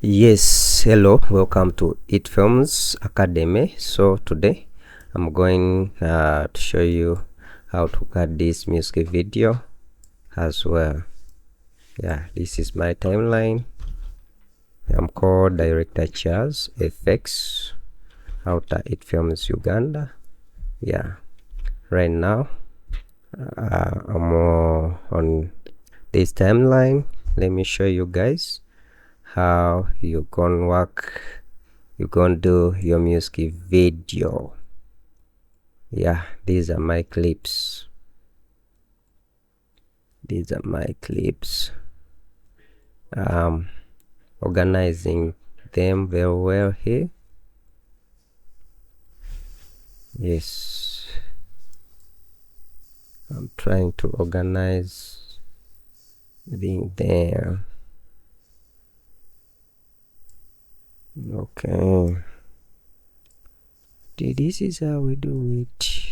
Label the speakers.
Speaker 1: Yes, hello, welcome to Filmz Academy. So today I'm going to show you how to cut this music video as well. Yeah, this is my timeline. I'm called Director Charles FX out at Filmz Uganda. Yeah, right now I'm on this timeline. Let me show you guys how you gonna work, you gonna do your music video. Yeah, these are my clips. Organizing them very well here. Yes, I'm trying to organize being there. Okay, this is how we do it.